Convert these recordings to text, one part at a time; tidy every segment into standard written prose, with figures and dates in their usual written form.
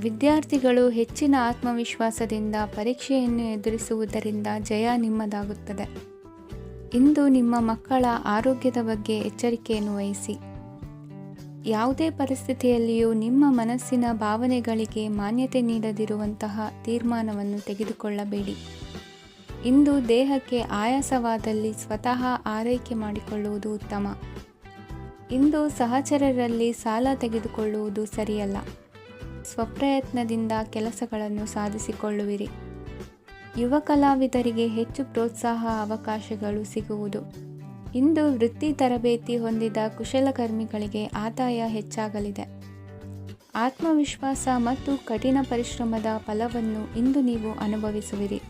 ವಿದ್ಯಾರ್ಥಿಗಳು ಹೆಚ್ಚಿನ ಆತ್ಮವಿಶ್ವಾಸದಿಂದ ಪರೀಕ್ಷೆಯನ್ನು ಎದುರಿಸುವುದರಿಂದ ಜಯ ನಿಮ್ಮದಾಗುತ್ತದೆ. ಇಂದು ನಿಮ್ಮ ಮಕ್ಕಳ ಆರೋಗ್ಯದ ಬಗ್ಗೆ ಎಚ್ಚರಿಕೆಯನ್ನು ವಹಿಸಿ. ಯಾವುದೇ ಪರಿಸ್ಥಿತಿಯಲ್ಲಿಯೂ ನಿಮ್ಮ ಮನಸ್ಸಿನ ಭಾವನೆಗಳಿಗೆ ಮಾನ್ಯತೆ ನೀಡದಿರುವಂತಹ ತೀರ್ಮಾನವನ್ನು ತೆಗೆದುಕೊಳ್ಳಬೇಡಿ. ಇಂದು ದೇಹಕ್ಕೆ ಆಯಾಸವಾದಲ್ಲಿ ಸ್ವತಃ ಆರೈಕೆ ಮಾಡಿಕೊಳ್ಳುವುದು ಉತ್ತಮ. ಇಂದು ಸಹಚರರಲ್ಲಿ ಸಾಲ ತೆಗೆದುಕೊಳ್ಳುವುದು ಸರಿಯಲ್ಲ. ಸ್ವಪ್ರಯತ್ನದಿಂದ ಕೆಲಸಗಳನ್ನು ಸಾಧಿಸಿಕೊಳ್ಳುವಿರಿ. ಯುವ ಕಲಾವಿದರಿಗೆ ಹೆಚ್ಚು ಪ್ರೋತ್ಸಾಹ ಅವಕಾಶಗಳು ಸಿಗುವುದು. ಇಂದು ವೃತ್ತಿ ತರಬೇತಿ ಹೊಂದಿದ ಕುಶಲಕರ್ಮಿಗಳಿಗೆ ಆದಾಯ ಹೆಚ್ಚಾಗಲಿದೆ. ಆತ್ಮವಿಶ್ವಾಸ ಮತ್ತು ಕಠಿಣ ಪರಿಶ್ರಮದ ಫಲವನ್ನು ಇಂದು ನೀವು ಅನುಭವಿಸುವಿರಿ.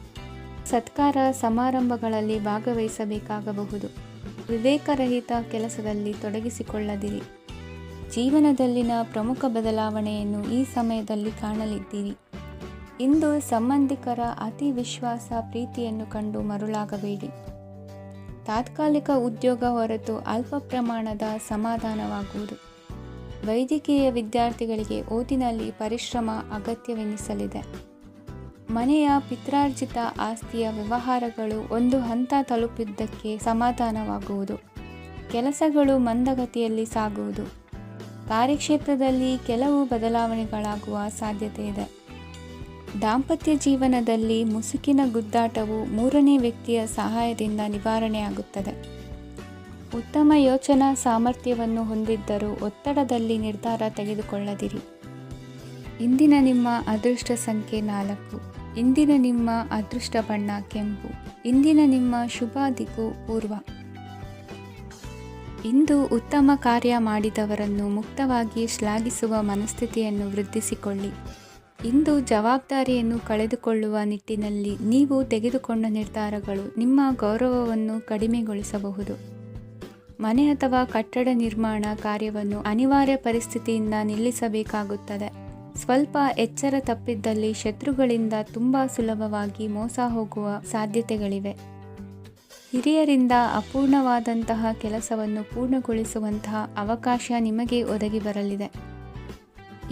ಸತ್ಕಾರ ಸಮಾರಂಭಗಳಲ್ಲಿ ಭಾಗವಹಿಸಬೇಕಾಗಬಹುದು. ವಿವೇಕರಹಿತ ಕೆಲಸದಲ್ಲಿ ತೊಡಗಿಸಿಕೊಳ್ಳದಿರಿ. ಜೀವನದಲ್ಲಿನ ಪ್ರಮುಖ ಬದಲಾವಣೆಯನ್ನು ಈ ಸಮಯದಲ್ಲಿ ಕಾಣಲಿದ್ದೀರಿ. ಇಂದು ಸಂಬಂಧಿಕರ ಅತಿ ವಿಶ್ವಾಸ ಪ್ರೀತಿಯನ್ನು ಕಂಡು ಮರುಳಾಗಬೇಡಿ. ತಾತ್ಕಾಲಿಕ ಉದ್ಯೋಗ ಹೊರತು ಅಲ್ಪ ಪ್ರಮಾಣದ ಸಮಾಧಾನವಾಗುವುದು. ವೈದ್ಯಕೀಯ ವಿದ್ಯಾರ್ಥಿಗಳಿಗೆ ಓದಿನಲ್ಲಿ ಪರಿಶ್ರಮ ಅಗತ್ಯವೆನಿಸಲಿದೆ. ಮನೆಯ ಪಿತ್ರಾರ್ಜಿತ ಆಸ್ತಿಯ ವ್ಯವಹಾರಗಳು ಒಂದು ಹಂತ ತಲುಪಿದ್ದಕ್ಕೆ ಸಮಾಧಾನವಾಗುವುದು. ಕೆಲಸಗಳು ಮಂದಗತಿಯಲ್ಲಿ ಸಾಗುವುದು. ಕಾರ್ಯಕ್ಷೇತ್ರದಲ್ಲಿ ಕೆಲವು ಬದಲಾವಣೆಗಳಾಗುವ ಸಾಧ್ಯತೆ ಇದೆ. ದಾಂಪತ್ಯ ಜೀವನದಲ್ಲಿ ಮುಸುಕಿನ ಗುದ್ದಾಟವು ಮೂರನೇ ವ್ಯಕ್ತಿಯ ಸಹಾಯದಿಂದ ನಿವಾರಣೆಯಾಗುತ್ತದೆ. ಉತ್ತಮ ಯೋಚನಾ ಸಾಮರ್ಥ್ಯವನ್ನು ಹೊಂದಿದ್ದರೂ ಒತ್ತಡದಲ್ಲಿ ನಿರ್ಧಾರ ತೆಗೆದುಕೊಳ್ಳದಿರಿ. ಇಂದಿನ ನಿಮ್ಮ ಅದೃಷ್ಟ ಸಂಖ್ಯೆ 4. ಇಂದಿನ ನಿಮ್ಮ ಅದೃಷ್ಟ ಬಣ್ಣ ಕೆಂಪು. ಇಂದಿನ ನಿಮ್ಮ ಶುಭ ದಿಕ್ಕು ಪೂರ್ವ. ಇಂದು ಉತ್ತಮ ಕಾರ್ಯ ಮಾಡಿದವರನ್ನು ಮುಕ್ತವಾಗಿ ಶ್ಲಾಘಿಸುವ ಮನಸ್ಥಿತಿಯನ್ನು ವೃದ್ಧಿಸಿಕೊಳ್ಳಿ. ಇಂದು ಜವಾಬ್ದಾರಿಯನ್ನು ಕಳೆದುಕೊಳ್ಳುವ ನಿಟ್ಟಿನಲ್ಲಿ ನೀವು ತೆಗೆದುಕೊಂಡ ನಿರ್ಧಾರಗಳು ನಿಮ್ಮ ಗೌರವವನ್ನು ಕಡಿಮೆಗೊಳಿಸಬಹುದು. ಮನೆ ಅಥವಾ ಕಟ್ಟಡ ನಿರ್ಮಾಣ ಕಾರ್ಯವನ್ನು ಅನಿವಾರ್ಯ ಪರಿಸ್ಥಿತಿಯಿಂದ ನಿಲ್ಲಿಸಬೇಕಾಗುತ್ತದೆ. ಸ್ವಲ್ಪ ಎಚ್ಚರ ತಪ್ಪಿದ್ದಲ್ಲಿ ಶತ್ರುಗಳಿಂದ ತುಂಬ ಸುಲಭವಾಗಿ ಮೋಸ ಹೋಗುವ ಸಾಧ್ಯತೆಗಳಿವೆ. ಹಿರಿಯರಿಂದ ಅಪೂರ್ಣವಾದಂತಹ ಕೆಲಸವನ್ನು ಪೂರ್ಣಗೊಳಿಸುವಂತಹ ಅವಕಾಶ ನಿಮಗೆ ಒದಗಿ ಬರಲಿದೆ.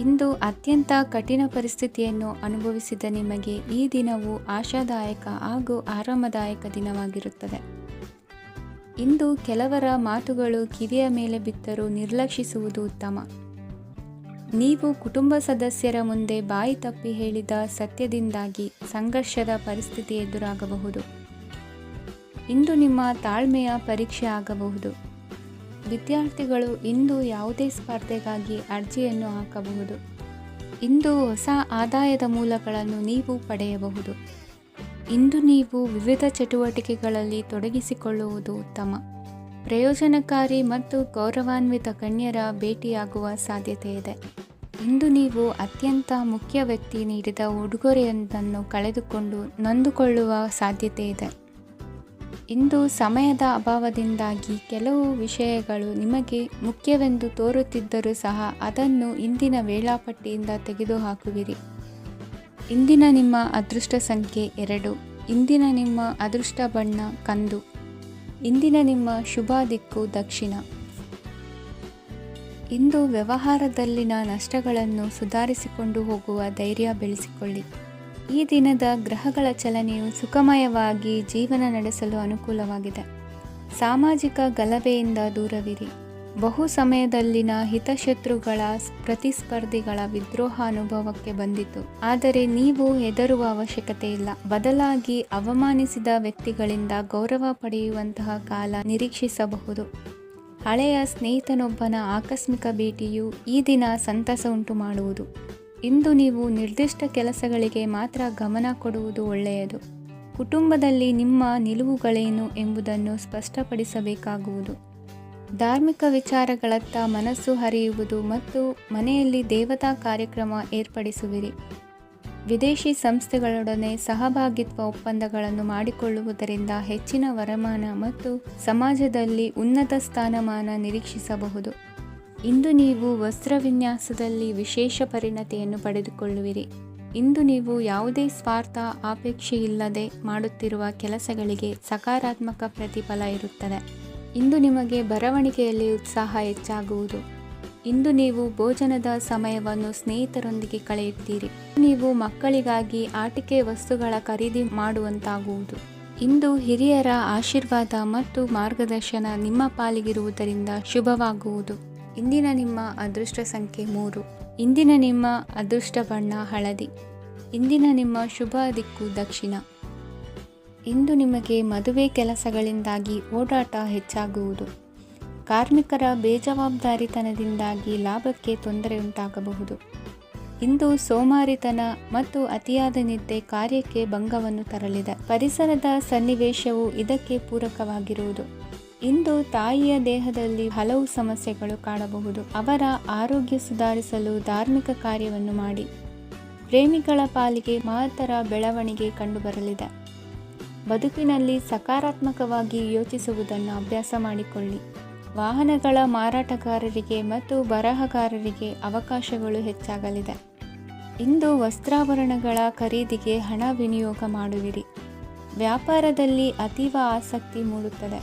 ಇಂದು ಅತ್ಯಂತ ಕಠಿಣ ಪರಿಸ್ಥಿತಿಯನ್ನು ಅನುಭವಿಸಿದ ನಿಮಗೆ ಈ ದಿನವು ಆಶಾದಾಯಕ ಹಾಗೂ ಆರಾಮದಾಯಕ ದಿನವಾಗಿರುತ್ತದೆ. ಇಂದು ಕೆಲವರ ಮಾತುಗಳು ಕಿವಿಯ ಮೇಲೆ ಬಿದ್ದರೂ ನಿರ್ಲಕ್ಷಿಸುವುದು ಉತ್ತಮ. ನೀವು ಕುಟುಂಬ ಸದಸ್ಯರ ಮುಂದೆ ಬಾಯಿ ತಪ್ಪಿ ಹೇಳಿದ ಸತ್ಯದಿಂದಾಗಿ ಸಂಘರ್ಷದ ಪರಿಸ್ಥಿತಿ ಎದುರಾಗಬಹುದು. ಇಂದು ನಿಮ್ಮ ತಾಳ್ಮೆಯ ಪರೀಕ್ಷೆ ಆಗಬಹುದು. ವಿದ್ಯಾರ್ಥಿಗಳು ಇಂದು ಯಾವುದೇ ಸ್ಪರ್ಧೆಗಾಗಿ ಅರ್ಜಿಯನ್ನು ಹಾಕಬಹುದು. ಇಂದು ಹೊಸ ಆದಾಯದ ಮೂಲಗಳನ್ನು ನೀವು ಪಡೆಯಬಹುದು. ಇಂದು ನೀವು ವಿವಿಧ ಚಟುವಟಿಕೆಗಳಲ್ಲಿ ತೊಡಗಿಸಿಕೊಳ್ಳುವುದು ಉತ್ತಮ. ಪ್ರಯೋಜನಕಾರಿ ಮತ್ತು ಗೌರವಾನ್ವಿತ ಗಣ್ಯರ ಭೇಟಿಯಾಗುವ ಸಾಧ್ಯತೆ ಇದೆ. ಇಂದು ನೀವು ಅತ್ಯಂತ ಮುಖ್ಯ ವ್ಯಕ್ತಿ ನೀಡಿದ ಉಡುಗೊರೆಯೊಂದನ್ನು ಕಳೆದುಕೊಂಡು ನೊಂದುಕೊಳ್ಳುವ ಸಾಧ್ಯತೆ ಇದೆ. ಇಂದು ಸಮಯದ ಅಭಾವದಿಂದಾಗಿ ಕೆಲವು ವಿಷಯಗಳು ನಿಮಗೆ ಮುಖ್ಯವೆಂದು ತೋರುತ್ತಿದ್ದರೂ ಸಹ ಅದನ್ನು ಇಂದಿನ ವೇಳಾಪಟ್ಟಿಯಿಂದ ತೆಗೆದುಹಾಕುವಿರಿ. ಇಂದಿನ ನಿಮ್ಮ ಅದೃಷ್ಟ ಸಂಖ್ಯೆ 2. ಇಂದಿನ ನಿಮ್ಮ ಅದೃಷ್ಟ ಬಣ್ಣ ಕಂದು. ಇಂದಿನ ನಿಮ್ಮ ಶುಭ ದಿಕ್ಕು ದಕ್ಷಿಣ. ಇಂದು ವ್ಯವಹಾರದಲ್ಲಿನ ನಷ್ಟಗಳನ್ನು ಸುಧಾರಿಸಿಕೊಂಡು ಹೋಗುವ ಧೈರ್ಯ ಬೆಳೆಸಿಕೊಳ್ಳಿ. ಈ ದಿನದ ಗ್ರಹಗಳ ಚಲನೆಯು ಸುಖಮಯವಾಗಿ ಜೀವನ ನಡೆಸಲು ಅನುಕೂಲವಾಗಿದೆ. ಸಾಮಾಜಿಕ ಗಲಭೆಯಿಂದ ದೂರವಿರಿ. ಬಹು ಸಮಯದಲ್ಲಿನ ಹಿತಶತ್ರುಗಳ ಪ್ರತಿಸ್ಪರ್ಧಿಗಳ ವಿದ್ರೋಹ ಅನುಭವಕ್ಕೆ ಬಂದಿತು. ಆದರೆ ನೀವು ಹೆದರುವ ಅವಶ್ಯಕತೆ ಇಲ್ಲ. ಬದಲಾಗಿ ಅವಮಾನಿಸಿದ ವ್ಯಕ್ತಿಗಳಿಂದ ಗೌರವ ಪಡೆಯುವಂತಹ ಕಾಲ ನಿರೀಕ್ಷಿಸಬಹುದು. ಹಳೆಯ ಸ್ನೇಹಿತನೊಬ್ಬನ ಆಕಸ್ಮಿಕ ಭೇಟಿಯು ಈ ದಿನ ಸಂತಸ ಉಂಟು ಮಾಡುವುದು. ಇಂದು ನೀವು ನಿರ್ದಿಷ್ಟ ಕೆಲಸಗಳಿಗೆ ಮಾತ್ರ ಗಮನ ಕೊಡುವುದು ಒಳ್ಳೆಯದು. ಕುಟುಂಬದಲ್ಲಿ ನಿಮ್ಮ ನಿಲುವುಗಳೇನು ಎಂಬುದನ್ನು ಸ್ಪಷ್ಟಪಡಿಸಬೇಕಾಗುವುದು. ಧಾರ್ಮಿಕ ವಿಚಾರಗಳತ್ತ ಮನಸ್ಸು ಹರಿಯುವುದು ಮತ್ತು ಮನೆಯಲ್ಲಿ ದೇವತಾ ಕಾರ್ಯಕ್ರಮ ಏರ್ಪಡಿಸುವಿರಿ. ವಿದೇಶಿ ಸಂಸ್ಥೆಗಳೊಡನೆ ಸಹಭಾಗಿತ್ವ ಒಪ್ಪಂದಗಳನ್ನು ಮಾಡಿಕೊಳ್ಳುವುದರಿಂದ ಹೆಚ್ಚಿನ ವರಮಾನ ಮತ್ತು ಸಮಾಜದಲ್ಲಿ ಉನ್ನತ ಸ್ಥಾನಮಾನ ನಿರೀಕ್ಷಿಸಬಹುದು. ಇಂದು ನೀವು ವಸ್ತ್ರವಿನ್ಯಾಸದಲ್ಲಿ ವಿಶೇಷ ಪರಿಣತಿಯನ್ನು ಪಡೆದುಕೊಳ್ಳುವಿರಿ. ಇಂದು ನೀವು ಯಾವುದೇ ಸ್ವಾರ್ಥ ಅಪೇಕ್ಷೆಯಿಲ್ಲದೆ ಮಾಡುತ್ತಿರುವ ಕೆಲಸಗಳಿಗೆ ಸಕಾರಾತ್ಮಕ ಪ್ರತಿಫಲ ಇರುತ್ತದೆ. ಇಂದು ನಿಮಗೆ ಬರವಣಿಗೆಯಲ್ಲಿ ಉತ್ಸಾಹ ಹೆಚ್ಚಾಗುವುದು. ಇಂದು ನೀವು ಭೋಜನದ ಸಮಯವನ್ನು ಸ್ನೇಹಿತರೊಂದಿಗೆ ಕಳೆಯುತ್ತೀರಿ. ನೀವು ಮಕ್ಕಳಿಗಾಗಿ ಆಟಿಕೆ ವಸ್ತುಗಳ ಖರೀದಿ ಮಾಡುವಂತಾಗುವುದು. ಇಂದು ಹಿರಿಯರ ಆಶೀರ್ವಾದ ಮತ್ತು ಮಾರ್ಗದರ್ಶನ ನಿಮ್ಮ ಪಾಲಿಗಿರುವುದರಿಂದ ಶುಭವಾಗುವುದು. ಇಂದಿನ ನಿಮ್ಮ ಅದೃಷ್ಟ ಸಂಖ್ಯೆ 3. ಇಂದಿನ ನಿಮ್ಮ ಅದೃಷ್ಟ ಬಣ್ಣ ಹಳದಿ. ಇಂದಿನ ನಿಮ್ಮ ಶುಭ ದಿಕ್ಕು ದಕ್ಷಿಣ. ಇಂದು ನಿಮಗೆ ಮದುವೆ ಕೆಲಸಗಳಿಂದಾಗಿ ಓಡಾಟ ಹೆಚ್ಚಾಗುವುದು. ಕಾರ್ಮಿಕರ ಬೇಜವಾಬ್ದಾರಿತನದಿಂದಾಗಿ ಲಾಭಕ್ಕೆ ತೊಂದರೆಯುಂಟಾಗಬಹುದು. ಇಂದು ಸೋಮಾರಿತನ ಮತ್ತು ಅತಿಯಾದ ನಿದ್ದೆ ಕಾರ್ಯಕ್ಕೆ ಭಂಗವನ್ನು ತರಲಿದೆ. ಪರಿಸರದ ಸನ್ನಿವೇಶವು ಇದಕ್ಕೆ ಪೂರಕವಾಗಿರುವುದು. ಇಂದು ತಾಯಿಯ ದೇಹದಲ್ಲಿ ಹಲವು ಸಮಸ್ಯೆಗಳು ಕಾಣಬಹುದು. ಅವರ ಆರೋಗ್ಯ ಸುಧಾರಿಸಲು ಧಾರ್ಮಿಕ ಕಾರ್ಯವನ್ನು ಮಾಡಿ. ಪ್ರೇಮಿಗಳ ಪಾಲಿಗೆ ಮಹತ್ತರ ಬೆಳವಣಿಗೆ ಕಂಡುಬರಲಿದೆ. ಬದುಕಿನಲ್ಲಿ ಸಕಾರಾತ್ಮಕವಾಗಿ ಯೋಚಿಸುವುದನ್ನು ಅಭ್ಯಾಸ ಮಾಡಿಕೊಳ್ಳಿ. ವಾಹನಗಳ ಮಾರಾಟಗಾರರಿಗೆ ಮತ್ತು ಬರಹಗಾರರಿಗೆ ಅವಕಾಶಗಳು ಹೆಚ್ಚಾಗಲಿದೆ. ಇಂದು ವಸ್ತ್ರಾಭರಣಗಳ ಖರೀದಿಗೆ ಹಣ ವಿನಿಯೋಗ ಮಾಡುವಿರಿ. ವ್ಯಾಪಾರದಲ್ಲಿ ಅತೀವ ಆಸಕ್ತಿ ಮೂಡುತ್ತದೆ.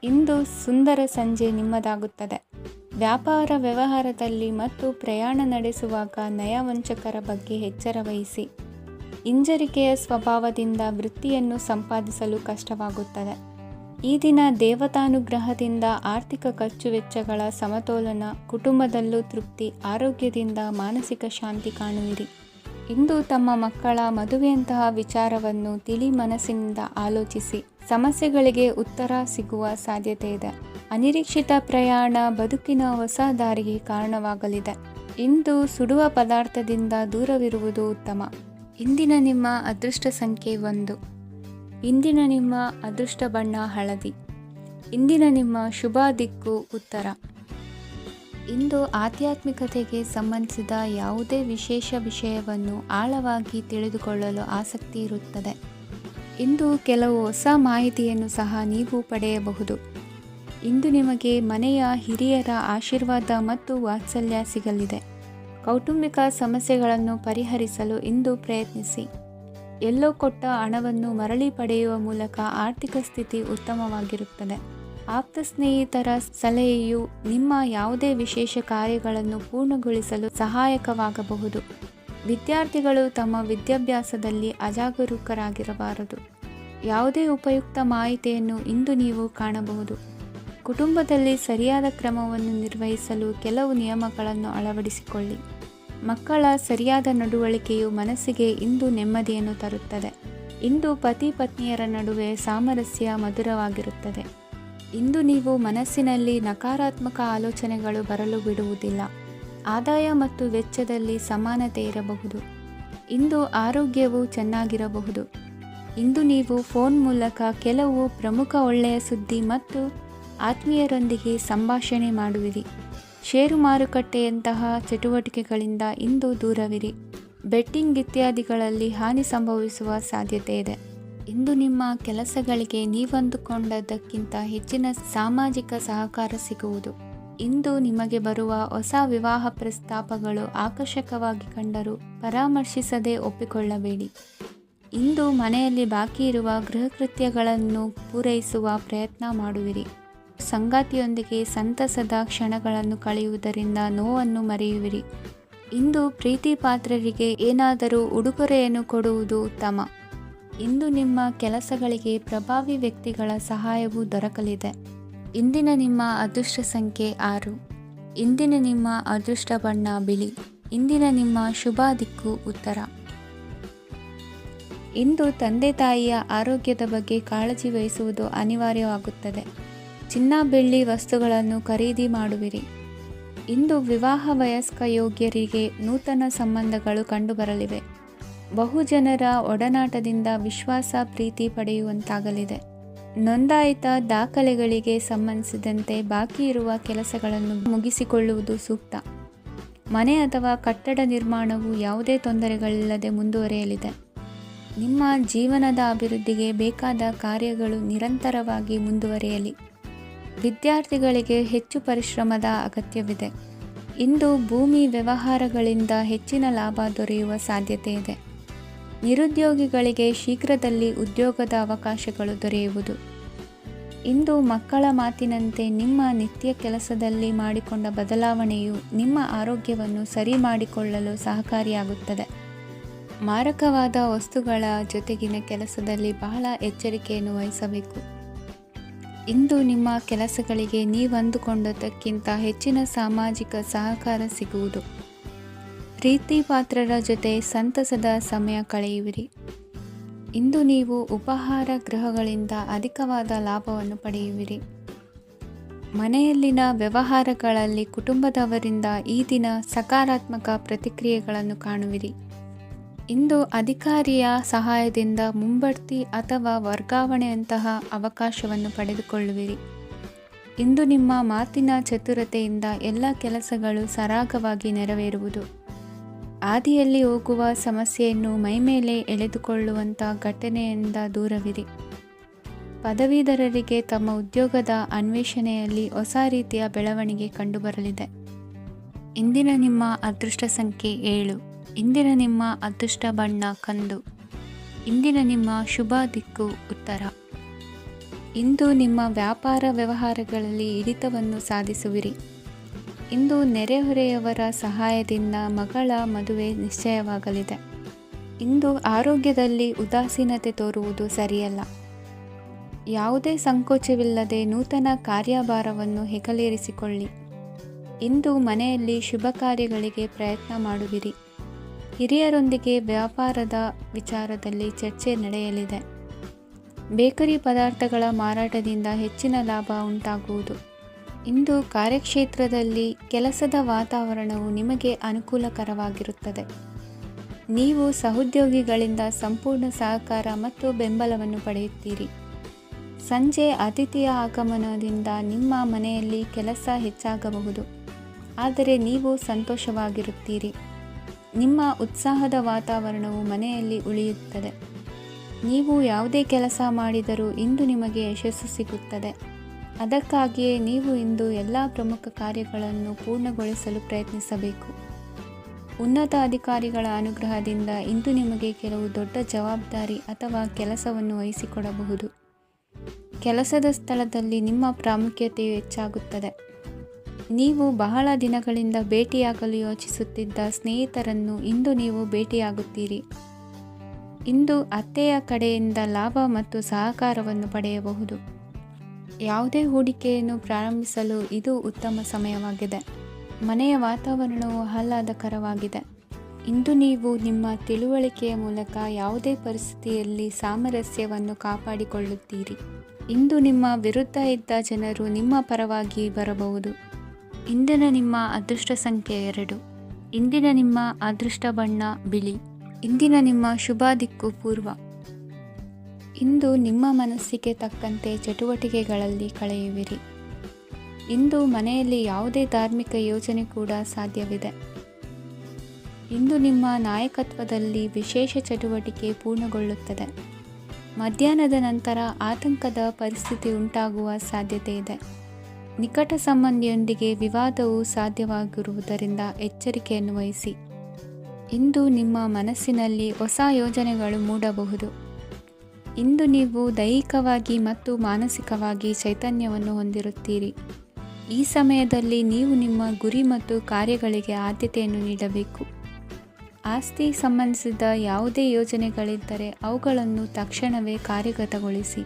ಇಂದು ಸುಂದರ ಸಂಜೆ ನಿಮ್ಮದಾಗುತ್ತದೆ. ವ್ಯಾಪಾರ ವ್ಯವಹಾರದಲ್ಲಿ ಮತ್ತು ಪ್ರಯಾಣ ನಡೆಸುವಾಗ ನಯವಂಚಕರ ಬಗ್ಗೆ ಎಚ್ಚರ ವಹಿಸಿ. ಹಿಂಜರಿಕೆಯ ಸ್ವಭಾವದಿಂದ ವೃತ್ತಿಯನ್ನು ಸಂಪಾದಿಸಲು ಕಷ್ಟವಾಗುತ್ತದೆ. ಈ ದಿನ ದೇವತಾನುಗ್ರಹದಿಂದ ಆರ್ಥಿಕ ಖರ್ಚು ವೆಚ್ಚಗಳ ಸಮತೋಲನ, ಕುಟುಂಬದಲ್ಲೂ ತೃಪ್ತಿ, ಆರೋಗ್ಯದಿಂದ ಮಾನಸಿಕ ಶಾಂತಿ ಕಾಣುವಿರಿ. ಇಂದು ತಮ್ಮ ಮಕ್ಕಳ ಮದುವೆಯಂತಹ ವಿಚಾರವನ್ನು ತಿಳಿ ಮನಸ್ಸಿನಿಂದ ಆಲೋಚಿಸಿ. ಸಮಸ್ಯೆಗಳಿಗೆ ಉತ್ತರ ಸಿಗುವ ಸಾಧ್ಯತೆ ಇದೆ. ಅನಿರೀಕ್ಷಿತ ಪ್ರಯಾಣ ಬದುಕಿನ ಹೊಸ ದಾರಿಗೆ ಕಾರಣವಾಗಲಿದೆ. ಇಂದು ಸುಡುವ ಪದಾರ್ಥದಿಂದ ದೂರವಿರುವುದು ಉತ್ತಮ. ಇಂದಿನ ನಿಮ್ಮ ಅದೃಷ್ಟ ಸಂಖ್ಯೆ 1. ಇಂದಿನ ನಿಮ್ಮ ಅದೃಷ್ಟ ಬಣ್ಣ ಹಳದಿ. ಇಂದಿನ ನಿಮ್ಮ ಶುಭ ದಿಕ್ಕು ಉತ್ತರ. ಇಂದು ಆಧ್ಯಾತ್ಮಿಕತೆಗೆ ಸಂಬಂಧಿಸಿದ ಯಾವುದೇ ವಿಶೇಷ ವಿಷಯವನ್ನು ಆಳವಾಗಿ ತಿಳಿದುಕೊಳ್ಳಲು ಆಸಕ್ತಿ ಇರುತ್ತದೆ. ಇಂದು ಕೆಲವು ಹೊಸ ಮಾಹಿತಿಯನ್ನು ಸಹ ನೀವು ಪಡೆಯಬಹುದು. ಇಂದು ನಿಮಗೆ ಮನೆಯ ಹಿರಿಯರ ಆಶೀರ್ವಾದ ಮತ್ತು ವಾತ್ಸಲ್ಯ ಸಿಗಲಿದೆ. ಕೌಟುಂಬಿಕ ಸಮಸ್ಯೆಗಳನ್ನು ಪರಿಹರಿಸಲು ಇಂದು ಪ್ರಯತ್ನಿಸಿ. ಎಲ್ಲೋ ಕೊಟ್ಟ ಹಣವನ್ನು ಮರಳಿ ಪಡೆಯುವ ಮೂಲಕ ಆರ್ಥಿಕ ಸ್ಥಿತಿ ಉತ್ತಮವಾಗಿರುತ್ತದೆ. ಆಪ್ತ ಸ್ನೇಹಿತರ ಸಲಹೆಯು ನಿಮ್ಮ ಯಾವುದೇ ವಿಶೇಷ ಕಾರ್ಯಗಳನ್ನು ಪೂರ್ಣಗೊಳಿಸಲು ಸಹಾಯಕವಾಗಬಹುದು. ವಿದ್ಯಾರ್ಥಿಗಳು ತಮ್ಮ ವಿದ್ಯಾಭ್ಯಾಸದಲ್ಲಿ ಅಜಾಗರೂಕರಾಗಿರಬಾರದು. ಯಾವುದೇ ಉಪಯುಕ್ತ ಮಾಹಿತಿಯನ್ನು ಇಂದು ನೀವು ಕಾಣಬಹುದು. ಕುಟುಂಬದಲ್ಲಿ ಸರಿಯಾದ ಕ್ರಮವನ್ನು ನಿರ್ವಹಿಸಲು ಕೆಲವು ನಿಯಮಗಳನ್ನು ಅಳವಡಿಸಿಕೊಳ್ಳಿ. ಮಕ್ಕಳ ಸರಿಯಾದ ನಡವಳಿಕೆಯು ಮನಸ್ಸಿಗೆ ಇಂದು ನೆಮ್ಮದಿಯನ್ನು ತರುತ್ತದೆ. ಇಂದು ಪತಿ ಪತ್ನಿಯರ ನಡುವೆ ಸಾಮರಸ್ಯ ಮಧುರವಾಗಿರುತ್ತದೆ. ಇಂದು ನೀವು ಮನಸ್ಸಿನಲ್ಲಿ ನಕಾರಾತ್ಮಕ ಆಲೋಚನೆಗಳು ಬರಲು ಬಿಡುವುದಿಲ್ಲ. ಆದಾಯ ಮತ್ತು ವೆಚ್ಚದಲ್ಲಿ ಸಮಾನತೆ ಇರಬಹುದು. ಇಂದು ಆರೋಗ್ಯವು ಚೆನ್ನಾಗಿರಬಹುದು. ಇಂದು ನೀವು ಫೋನ್ ಮೂಲಕ ಕೆಲವು ಪ್ರಮುಖ ಒಳ್ಳೆಯ ಸುದ್ದಿ ಮತ್ತು ಆತ್ಮೀಯರೊಂದಿಗೆ ಸಂಭಾಷಣೆ ಮಾಡುವಿರಿ. ಷೇರು ಮಾರುಕಟ್ಟೆಯಂತಹ ಚಟುವಟಿಕೆಗಳಿಂದ ಇಂದು ದೂರವಿರಿ. ಬೆಟ್ಟಿಂಗ್ ಇತ್ಯಾದಿಗಳಲ್ಲಿ ಹಾನಿ ಸಂಭವಿಸುವ ಸಾಧ್ಯತೆ ಇದೆ. ಇಂದು ನಿಮ್ಮ ಕೆಲಸಗಳಿಗೆ ನೀವಂದುಕೊಂಡದ್ದಕ್ಕಿಂತ ಹೆಚ್ಚಿನ ಸಾಮಾಜಿಕ ಸಹಕಾರ ಸಿಗುವುದು. ಇಂದು ನಿಮಗೆ ಬರುವ ಹೊಸ ವಿವಾಹ ಪ್ರಸ್ತಾಪಗಳು ಆಕರ್ಷಕವಾಗಿ ಕಂಡರೂ ಪರಾಮರ್ಶಿಸದೆ ಒಪ್ಪಿಕೊಳ್ಳಬೇಡಿ. ಇಂದು ಮನೆಯಲ್ಲಿ ಬಾಕಿ ಇರುವ ಗೃಹಕೃತ್ಯಗಳನ್ನು ಪೂರೈಸುವ ಪ್ರಯತ್ನ ಮಾಡುವಿರಿ. ಸಂಗಾತಿಯೊಂದಿಗೆ ಸಂತಸದ ಕ್ಷಣಗಳನ್ನು ಕಳೆಯುವುದರಿಂದ ನೋವನ್ನು ಮರೆಯುವಿರಿ. ಇಂದು ಪ್ರೀತಿ ಪಾತ್ರರಿಗೆ ಏನಾದರೂ ಉಡುಗೊರೆಯನ್ನು ಕೊಡುವುದು ಉತ್ತಮ. ಇಂದು ನಿಮ್ಮ ಕೆಲಸಗಳಿಗೆ ಪ್ರಭಾವಿ ವ್ಯಕ್ತಿಗಳ ಸಹಾಯವು ದೊರಕಲಿದೆ. ಇಂದಿನ ನಿಮ್ಮ ಅದೃಷ್ಟ ಸಂಖ್ಯೆ 6. ಇಂದಿನ ನಿಮ್ಮ ಅದೃಷ್ಟ ಬಣ್ಣ ಬಿಳಿ. ಇಂದಿನ ನಿಮ್ಮ ಶುಭ ದಿಕ್ಕು ಉತ್ತರ. ಇಂದು ತಂದೆ ತಾಯಿಯ ಆರೋಗ್ಯದ ಬಗ್ಗೆ ಕಾಳಜಿ ವಹಿಸುವುದು ಅನಿವಾರ್ಯವಾಗುತ್ತದೆ. ಚಿನ್ನ ಬೆಳ್ಳಿ ವಸ್ತುಗಳನ್ನು ಖರೀದಿ ಮಾಡುವಿರಿ. ಇಂದು ವಿವಾಹ ವಯಸ್ಕ ಯೋಗ್ಯರಿಗೆ ನೂತನ ಸಂಬಂಧಗಳು ಕಂಡುಬರಲಿವೆ. ಬಹುಜನರ ಒಡನಾಟದಿಂದ ವಿಶ್ವಾಸ ಪ್ರೀತಿ ಪಡೆಯುವಂತಾಗಲಿದೆ. ನೋಂದಾಯಿತ ದಾಖಲೆಗಳಿಗೆ ಸಂಬಂಧಿಸಿದಂತೆ ಬಾಕಿ ಇರುವ ಕೆಲಸಗಳನ್ನು ಮುಗಿಸಿಕೊಳ್ಳುವುದು ಸೂಕ್ತ. ಮನೆ ಅಥವಾ ಕಟ್ಟಡ ನಿರ್ಮಾಣವು ಯಾವುದೇ ತೊಂದರೆಗಳಿಲ್ಲದೆ ಮುಂದುವರಿಯಲಿದೆ. ನಿಮ್ಮ ಜೀವನದ ಅಭಿವೃದ್ಧಿಗೆ ಬೇಕಾದ ಕಾರ್ಯಗಳು ನಿರಂತರವಾಗಿ ಮುಂದುವರಿಯಲಿ. ವಿದ್ಯಾರ್ಥಿಗಳಿಗೆ ಹೆಚ್ಚು ಪರಿಶ್ರಮದ ಅಗತ್ಯವಿದೆ. ಇಂದು ಭೂಮಿ ವ್ಯವಹಾರಗಳಿಂದ ಹೆಚ್ಚಿನ ಲಾಭ ದೊರೆಯುವ ಸಾಧ್ಯತೆ ಇದೆ. ನಿರುದ್ಯೋಗಿಗಳಿಗೆ ಶೀಘ್ರದಲ್ಲಿ ಉದ್ಯೋಗದ ಅವಕಾಶಗಳು ದೊರೆಯುವುದು. ಇಂದು ಮಕ್ಕಳ ಮಾತಿನಂತೆ ನಿಮ್ಮ ನಿತ್ಯ ಕೆಲಸದಲ್ಲಿ ಮಾಡಿಕೊಂಡ ಬದಲಾವಣೆಯು ನಿಮ್ಮ ಆರೋಗ್ಯವನ್ನು ಸರಿ ಮಾಡಿಕೊಳ್ಳಲು ಸಹಕಾರಿಯಾಗುತ್ತದೆ. ಮಾರಕವಾದ ವಸ್ತುಗಳ ಜೊತೆಗಿನ ಕೆಲಸದಲ್ಲಿ ಬಹಳ ಎಚ್ಚರಿಕೆಯನ್ನು ವಹಿಸಬೇಕು. ಇಂದು ನಿಮ್ಮ ಕೆಲಸಗಳಿಗೆ ನೀವಂದುಕೊಂಡದ್ದಕ್ಕಿಂತ ಹೆಚ್ಚಿನ ಸಾಮಾಜಿಕ ಸಹಕಾರ ಸಿಗುವುದು. ಪ್ರೀತಿ ಪಾತ್ರರ ಜೊತೆ ಸಂತಸದ ಸಮಯ ಕಳೆಯುವಿರಿ. ಇಂದು ನೀವು ಉಪಹಾರ ಗೃಹಗಳಿಂದ ಅಧಿಕವಾದ ಲಾಭವನ್ನು ಪಡೆಯುವಿರಿ. ಮನೆಯಲ್ಲಿನ ವ್ಯವಹಾರಗಳಲ್ಲಿ ಕುಟುಂಬದವರಿಂದ ಈ ದಿನ ಸಕಾರಾತ್ಮಕ ಪ್ರತಿಕ್ರಿಯೆಗಳನ್ನು ಕಾಣುವಿರಿ. ಇಂದು ಅಧಿಕಾರಿಯ ಸಹಾಯದಿಂದ ಮುಂಬಡ್ತಿ ಅಥವಾ ವರ್ಗಾವಣೆಯಂತಹ ಅವಕಾಶವನ್ನು ಪಡೆದುಕೊಳ್ಳುವಿರಿ. ಇಂದು ನಿಮ್ಮ ಮಾತಿನ ಚತುರತೆಯಿಂದ ಎಲ್ಲ ಕೆಲಸಗಳು ಸರಾಗವಾಗಿ ನೆರವೇರುವುದು. ಹಾದಿಯಲ್ಲಿ ಹೋಗುವ ಸಮಸ್ಯೆಯನ್ನು ಮೈಮೇಲೆ ಎಳೆದುಕೊಳ್ಳುವಂಥ ಘಟನೆಯಿಂದ ದೂರವಿರಿ. ಪದವೀಧರರಿಗೆ ತಮ್ಮ ಉದ್ಯೋಗದ ಅನ್ವೇಷಣೆಯಲ್ಲಿ ಹೊಸ ರೀತಿಯ ಬೆಳವಣಿಗೆ ಕಂಡುಬರಲಿದೆ. ಇಂದಿನ ನಿಮ್ಮ ಅದೃಷ್ಟ ಸಂಖ್ಯೆ 7. ಇಂದಿನ ನಿಮ್ಮ ಅದೃಷ್ಟ ಬಣ್ಣ ಕಂದು. ಇಂದಿನ ನಿಮ್ಮ ಶುಭ ದಿಕ್ಕು ಉತ್ತರ. ಇಂದು ನಿಮ್ಮ ವ್ಯಾಪಾರ ವ್ಯವಹಾರಗಳಲ್ಲಿ ಹಿಡಿತವನ್ನು ಸಾಧಿಸುವಿರಿ. ಇಂದು ನೆರೆಹೊರೆಯವರ ಸಹಾಯದಿಂದ ಮಗಳ ಮದುವೆ ನಿಶ್ಚಯವಾಗಲಿದೆ. ಇಂದು ಆರೋಗ್ಯದಲ್ಲಿ ಉದಾಸೀನತೆ ತೋರುವುದು ಸರಿಯಲ್ಲ. ಯಾವುದೇ ಸಂಕೋಚವಿಲ್ಲದೆ ನೂತನ ಕಾರ್ಯಭಾರವನ್ನು ಹೆಗಲೇರಿಸಿಕೊಳ್ಳಿ. ಇಂದು ಮನೆಯಲ್ಲಿ ಶುಭ ಕಾರ್ಯಗಳಿಗೆ ಪ್ರಯತ್ನ ಮಾಡುವಿರಿ. ಹಿರಿಯರೊಂದಿಗೆ ವ್ಯಾಪಾರದ ವಿಚಾರದಲ್ಲಿ ಚರ್ಚೆ ನಡೆಯಲಿದೆ. ಬೇಕರಿ ಪದಾರ್ಥಗಳ ಮಾರಾಟದಿಂದ ಹೆಚ್ಚಿನ ಲಾಭ ಉಂಟಾಗುವುದು. ಇಂದು ಕಾರ್ಯಕ್ಷೇತ್ರದಲ್ಲಿ ಕೆಲಸದ ವಾತಾವರಣವು ನಿಮಗೆ ಅನುಕೂಲಕರವಾಗಿರುತ್ತದೆ. ನೀವು ಸಹೋದ್ಯೋಗಿಗಳಿಂದ ಸಂಪೂರ್ಣ ಸಹಕಾರ ಮತ್ತು ಬೆಂಬಲವನ್ನು ಪಡೆಯುತ್ತೀರಿ. ಸಂಜೆ ಅತಿಥಿಯ ಆಗಮನದಿಂದ ನಿಮ್ಮ ಮನೆಯಲ್ಲಿ ಕೆಲಸ ಹೆಚ್ಚಾಗಬಹುದು, ಆದರೆ ನೀವು ಸಂತೋಷವಾಗಿರುತ್ತೀರಿ. ನಿಮ್ಮ ಉತ್ಸಾಹದ ವಾತಾವರಣವು ಮನೆಯಲ್ಲಿ ಉಳಿಯುತ್ತದೆ. ನೀವು ಯಾವುದೇ ಕೆಲಸ ಮಾಡಿದರೂ ಇಂದು ನಿಮಗೆ ಯಶಸ್ಸು ಸಿಗುತ್ತದೆ. ಅದಕ್ಕಾಗಿಯೇ ನೀವು ಇಂದು ಎಲ್ಲ ಪ್ರಮುಖ ಕಾರ್ಯಗಳನ್ನು ಪೂರ್ಣಗೊಳಿಸಲು ಪ್ರಯತ್ನಿಸಬೇಕು. ಉನ್ನತ ಅಧಿಕಾರಿಗಳ ಅನುಗ್ರಹದಿಂದ ಇಂದು ನಿಮಗೆ ಕೆಲವು ದೊಡ್ಡ ಜವಾಬ್ದಾರಿ ಅಥವಾ ಕೆಲಸವನ್ನು ವಹಿಸಿಕೊಡಬಹುದು. ಕೆಲಸದ ಸ್ಥಳದಲ್ಲಿ ನಿಮ್ಮ ಪ್ರಾಮುಖ್ಯತೆಯು ಹೆಚ್ಚಾಗುತ್ತದೆ. ನೀವು ಬಹಳ ದಿನಗಳಿಂದ ಭೇಟಿಯಾಗಲು ಯೋಚಿಸುತ್ತಿದ್ದ ಸ್ನೇಹಿತರನ್ನು ಇಂದು ನೀವು ಭೇಟಿಯಾಗುತ್ತೀರಿ. ಇಂದು ಅತ್ತೆಯ ಕಡೆಯಿಂದ ಲಾಭ ಮತ್ತು ಸಹಕಾರವನ್ನು ಪಡೆಯಬಹುದು. ಯಾವುದೇ ಹೂಡಿಕೆಯನ್ನು ಪ್ರಾರಂಭಿಸಲು ಇದು ಉತ್ತಮ ಸಮಯವಾಗಿದೆ. ಮನೆಯ ವಾತಾವರಣವು ಆಹ್ಲಾದಕರವಾಗಿದೆ. ಇಂದು ನೀವು ನಿಮ್ಮ ತಿಳುವಳಿಕೆಯ ಮೂಲಕ ಯಾವುದೇ ಪರಿಸ್ಥಿತಿಯಲ್ಲಿ ಸಾಮರಸ್ಯವನ್ನು ಕಾಪಾಡಿಕೊಳ್ಳುತ್ತೀರಿ. ಇಂದು ನಿಮ್ಮ ವಿರುದ್ಧ ಇದ್ದ ಜನರು ನಿಮ್ಮ ಪರವಾಗಿ ಬರಬಹುದು. ಇಂದಿನ ನಿಮ್ಮ ಅದೃಷ್ಟ ಸಂಖ್ಯೆ 2. ಇಂದಿನ ನಿಮ್ಮ ಅದೃಷ್ಟ ಬಣ್ಣ ಬಿಳಿ. ಇಂದಿನ ನಿಮ್ಮ ಶುಭ ದಿಕ್ಕು ಪೂರ್ವ. ಇಂದು ನಿಮ್ಮ ಮನಸ್ಸಿಗೆ ತಕ್ಕಂತೆ ಚಟುವಟಿಕೆಗಳಲ್ಲಿ ಕಳೆಯುವಿರಿ. ಇಂದು ಮನೆಯಲ್ಲಿ ಯಾವುದೇ ಧಾರ್ಮಿಕ ಯೋಜನೆ ಕೂಡ ಸಾಧ್ಯವಿದೆ. ಇಂದು ನಿಮ್ಮ ನಾಯಕತ್ವದಲ್ಲಿ ವಿಶೇಷ ಚಟುವಟಿಕೆ ಪೂರ್ಣಗೊಳ್ಳುತ್ತದೆ. ಮಧ್ಯಾಹ್ನದ ನಂತರ ಆತಂಕದ ಪರಿಸ್ಥಿತಿ ಉಂಟಾಗುವ ಸಾಧ್ಯತೆ ಇದೆ. ನಿಕಟ ಸಂಬಂಧಿಯೊಂದಿಗೆ ವಿವಾದವು ಸಾಧ್ಯವಾಗಿರುವುದರಿಂದ ಎಚ್ಚರಿಕೆಯನ್ನು ವಹಿಸಿ. ಇಂದು ನಿಮ್ಮ ಮನಸ್ಸಿನಲ್ಲಿ ಹೊಸ ಯೋಜನೆಗಳು ಮೂಡಬಹುದು. ಇಂದು ನೀವು ದೈಹಿಕವಾಗಿ ಮತ್ತು ಮಾನಸಿಕವಾಗಿ ಚೈತನ್ಯವನ್ನು ಹೊಂದಿರುತ್ತೀರಿ. ಈ ಸಮಯದಲ್ಲಿ ನೀವು ನಿಮ್ಮ ಗುರಿ ಮತ್ತು ಕಾರ್ಯಗಳಿಗೆ ಆದ್ಯತೆಯನ್ನು ನೀಡಬೇಕು. ಆಸ್ತಿ ಸಂಬಂಧಿಸಿದ ಯಾವುದೇ ಯೋಜನೆಗಳಿದ್ದರೆ ಅವುಗಳನ್ನು ತಕ್ಷಣವೇ ಕಾರ್ಯಗತಗೊಳಿಸಿ.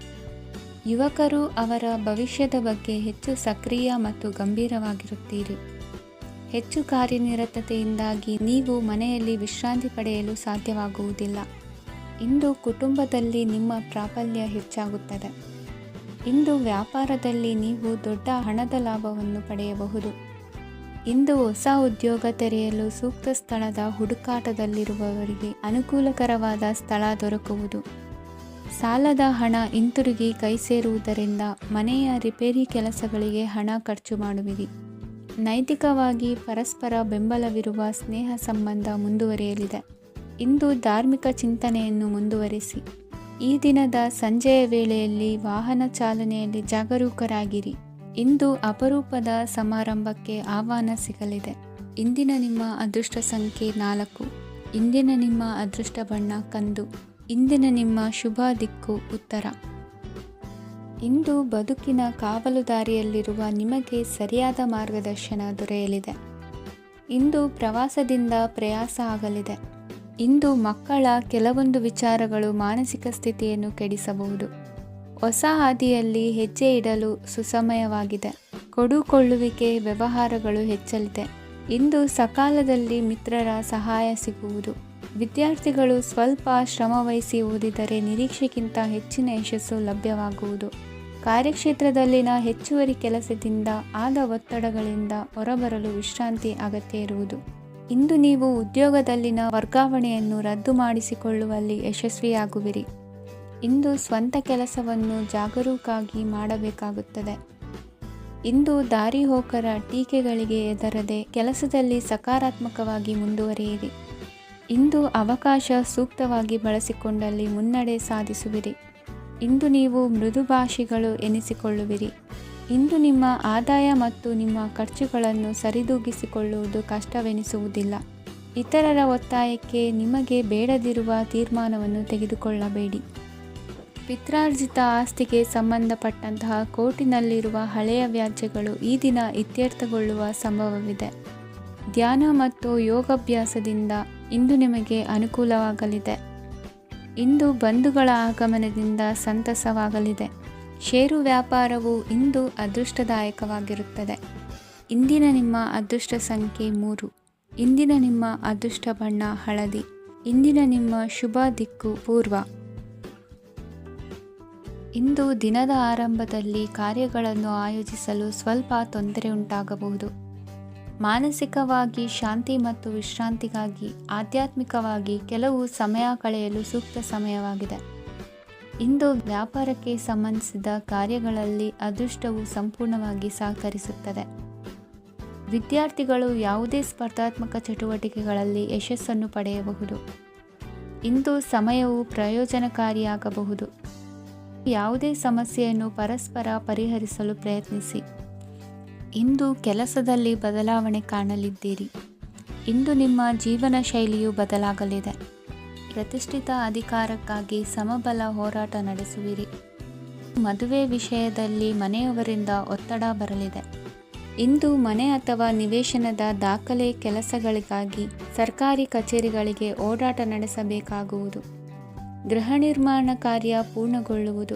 ಯುವಕರು ಅವರ ಭವಿಷ್ಯದ ಬಗ್ಗೆ ಹೆಚ್ಚು ಸಕ್ರಿಯ ಮತ್ತು ಗಂಭೀರವಾಗಿರುತ್ತೀರಿ. ಹೆಚ್ಚು ಕಾರ್ಯನಿರತತೆಯಿಂದಾಗಿ ನೀವು ಮನೆಯಲ್ಲಿ ವಿಶ್ರಾಂತಿ ಪಡೆಯಲು ಸಾಧ್ಯವಾಗುವುದಿಲ್ಲ. ಇಂದು ಕುಟುಂಬದಲ್ಲಿ ನಿಮ್ಮ ಪ್ರಾಬಲ್ಯ ಹೆಚ್ಚಾಗುತ್ತದೆ. ಇಂದು ವ್ಯಾಪಾರದಲ್ಲಿ ನೀವು ದೊಡ್ಡ ಹಣದ ಲಾಭವನ್ನು ಪಡೆಯಬಹುದು. ಇಂದು ಹೊಸ ಉದ್ಯೋಗ ತೆರೆಯಲು ಸೂಕ್ತ ಸ್ಥಳದ ಹುಡುಕಾಟದಲ್ಲಿರುವವರಿಗೆ ಅನುಕೂಲಕರವಾದ ಸ್ಥಳ ದೊರಕುವುದು. ಸಾಲದ ಹಣ ಹಿಂತಿರುಗಿ ಕೈ ಸೇರುವುದರಿಂದ ಮನೆಯ ರಿಪೇರಿ ಕೆಲಸಗಳಿಗೆ ಹಣ ಖರ್ಚು ಮಾಡುವಿರಿ. ನೈತಿಕವಾಗಿ ಪರಸ್ಪರ ಬೆಂಬಲವಿರುವ ಸ್ನೇಹ ಸಂಬಂಧ ಮುಂದುವರಿಯಲಿದೆ. ಇಂದು ಧಾರ್ಮಿಕ ಚಿಂತನೆಯನ್ನು ಮುಂದುವರಿಸಿ. ಈ ದಿನದ ಸಂಜೆಯ ವೇಳೆಯಲ್ಲಿ ವಾಹನ ಚಾಲನೆಯಲ್ಲಿ ಜಾಗರೂಕರಾಗಿರಿ. ಇಂದು ಅಪರೂಪದ ಸಮಾರಂಭಕ್ಕೆ ಆಹ್ವಾನ ಸಿಗಲಿದೆ. ಇಂದಿನ ನಿಮ್ಮ ಅದೃಷ್ಟ ಸಂಖ್ಯೆ 4. ಇಂದಿನ ನಿಮ್ಮ ಅದೃಷ್ಟ ಬಣ್ಣ ಕಂದು. ಇಂದಿನ ನಿಮ್ಮ ಶುಭ ದಿಕ್ಕು ಉತ್ತರ. ಇಂದು ಬದುಕಿನ ಕಾವಲುದಾರಿಯಲ್ಲಿರುವ ನಿಮಗೆ ಸರಿಯಾದ ಮಾರ್ಗದರ್ಶನ ದೊರೆಯಲಿದೆ. ಇಂದು ಪ್ರವಾಸದಿಂದ ಪ್ರಯಾಸ ಆಗಲಿದೆ. ಇಂದು ಮಕ್ಕಳ ಕೆಲವೊಂದು ವಿಚಾರಗಳು ಮಾನಸಿಕ ಸ್ಥಿತಿಯನ್ನು ಕೆಡಿಸಬಹುದು. ಹೊಸ ಹಾದಿಯಲ್ಲಿ ಹೆಜ್ಜೆ ಇಡಲು ಸುಸಮಯವಾಗಿದೆ. ಕೊಡುಕೊಳ್ಳುವಿಕೆ ವ್ಯವಹಾರಗಳು ಹೆಚ್ಚಲಿದೆ. ಇಂದು ಸಕಾಲದಲ್ಲಿ ಮಿತ್ರರ ಸಹಾಯ ಸಿಗುವುದು. ವಿದ್ಯಾರ್ಥಿಗಳು ಸ್ವಲ್ಪ ಶ್ರಮವಹಿಸಿ ಓದಿದರೆ ನಿರೀಕ್ಷೆಗಿಂತ ಹೆಚ್ಚಿನ ಯಶಸ್ಸು ಲಭ್ಯವಾಗುವುದು. ಕಾರ್ಯಕ್ಷೇತ್ರದಲ್ಲಿನ ಹೆಚ್ಚುವರಿ ಕೆಲಸದಿಂದ ಆದ ಒತ್ತಡಗಳಿಂದ ಹೊರಬರಲು ವಿಶ್ರಾಂತಿ ಅಗತ್ಯ ಇರುವುದು. ಇಂದು ನೀವು ಉದ್ಯೋಗದಲ್ಲಿನ ವರ್ಗಾವಣೆಯನ್ನು ರದ್ದು ಮಾಡಿಸಿಕೊಳ್ಳುವಲ್ಲಿ ಯಶಸ್ವಿಯಾಗುವಿರಿ. ಇಂದು ಸ್ವಂತ ಕೆಲಸವನ್ನು ಜಾಗರೂಕರಾಗಿ ಮಾಡಬೇಕಾಗುತ್ತದೆ. ಇಂದು ದಾರಿಹೋಕರ ಟೀಕೆಗಳಿಗೆ ಹೆದರದೆ ಕೆಲಸದಲ್ಲಿ ಸಕಾರಾತ್ಮಕವಾಗಿ ಮುಂದುವರಿಯಿರಿ. ಇಂದು ಅವಕಾಶ ಸೂಕ್ತವಾಗಿ ಬಳಸಿಕೊಂಡಲ್ಲಿ ಮುನ್ನಡೆ ಸಾಧಿಸುವಿರಿ. ಇಂದು ನೀವು ಮೃದುಭಾಷಿಗಳು ಎನಿಸಿಕೊಳ್ಳುವಿರಿ. ಇಂದು ನಿಮ್ಮ ಆದಾಯ ಮತ್ತು ನಿಮ್ಮ ಖರ್ಚುಗಳನ್ನು ಸರಿದೂಗಿಸಿಕೊಳ್ಳುವುದು ಕಷ್ಟವೆನಿಸುವುದಿಲ್ಲ. ಇತರರ ಒತ್ತಾಯಕ್ಕೆ ನಿಮಗೆ ಬೇಡದಿರುವ ತೀರ್ಮಾನವನ್ನು ತೆಗೆದುಕೊಳ್ಳಬೇಡಿ. ಪಿತ್ರಾರ್ಜಿತ ಆಸ್ತಿಗೆ ಸಂಬಂಧಪಟ್ಟಂತಹ ಕೋರ್ಟಿನಲ್ಲಿರುವ ಹಳೆಯ ವ್ಯಾಜ್ಯಗಳು ಈ ದಿನ ಇತ್ಯರ್ಥಗೊಳ್ಳುವ ಸಂಭವವಿದೆ. ಧ್ಯಾನ ಮತ್ತು ಯೋಗಾಭ್ಯಾಸದಿಂದ ಇಂದು ನಿಮಗೆ ಅನುಕೂಲವಾಗಲಿದೆ. ಇಂದು ಬಂಧುಗಳ ಆಗಮನದಿಂದ ಸಂತಸವಾಗಲಿದೆ. ಷೇರು ವ್ಯಾಪಾರವು ಇಂದು ಅದೃಷ್ಟದಾಯಕವಾಗಿರುತ್ತದೆ. ಇಂದಿನ ನಿಮ್ಮ ಅದೃಷ್ಟ ಸಂಖ್ಯೆ 3. ಇಂದಿನ ನಿಮ್ಮ ಅದೃಷ್ಟ ಬಣ್ಣ ಹಳದಿ. ಇಂದಿನ ನಿಮ್ಮ ಶುಭ ದಿಕ್ಕು ಪೂರ್ವ. ಇಂದು ದಿನದ ಆರಂಭದಲ್ಲಿ ಕಾರ್ಯಗಳನ್ನು ಆಯೋಜಿಸಲು ಸ್ವಲ್ಪ ತೊಂದರೆ ಉಂಟಾಗಬಹುದು. ಮಾನಸಿಕವಾಗಿ ಶಾಂತಿ ಮತ್ತು ವಿಶ್ರಾಂತಿಗಾಗಿ ಆಧ್ಯಾತ್ಮಿಕವಾಗಿ ಕೆಲವು ಸಮಯ ಕಳೆಯಲು ಸೂಕ್ತ ಸಮಯವಾಗಿದೆ. ಇಂದು ವ್ಯಾಪಾರಕ್ಕೆ ಸಂಬಂಧಿಸಿದ ಕಾರ್ಯಗಳಲ್ಲಿ ಅದೃಷ್ಟವು ಸಂಪೂರ್ಣವಾಗಿ ಸಹಕರಿಸುತ್ತದೆ. ವಿದ್ಯಾರ್ಥಿಗಳು ಯಾವುದೇ ಸ್ಪರ್ಧಾತ್ಮಕ ಚಟುವಟಿಕೆಗಳಲ್ಲಿ ಯಶಸ್ಸನ್ನು ಪಡೆಯಬಹುದು. ಇಂದು ಸಮಯವು ಪ್ರಯೋಜನಕಾರಿಯಾಗಬಹುದು. ಯಾವುದೇ ಸಮಸ್ಯೆಯನ್ನು ಪರಸ್ಪರ ಪರಿಹರಿಸಲು ಪ್ರಯತ್ನಿಸಿ. ಇಂದು ಕೆಲಸದಲ್ಲಿ ಬದಲಾವಣೆ ಕಾಣಲಿದ್ದೀರಿ. ಇಂದು ನಿಮ್ಮ ಜೀವನ ಶೈಲಿಯು ಬದಲಾಗಲಿದೆ. ಪ್ರತಿಷ್ಠಿತ ಅಧಿಕಾರಕ್ಕಾಗಿ ಸಮಬಲ ಹೋರಾಟ ನಡೆಸುವಿರಿ. ಮದುವೆ ವಿಷಯದಲ್ಲಿ ಮನೆಯವರಿಂದ ಒತ್ತಡ ಬರಲಿದೆ. ಇಂದು ಮನೆ ಅಥವಾ ನಿವೇಶನದ ದಾಖಲೆ ಕೆಲಸಗಳಿಗಾಗಿ ಸರ್ಕಾರಿ ಕಚೇರಿಗಳಿಗೆ ಓಡಾಟ ನಡೆಸಬೇಕಾಗುವುದು. ಗೃಹ ನಿರ್ಮಾಣ ಕಾರ್ಯ ಪೂರ್ಣಗೊಳ್ಳುವುದು.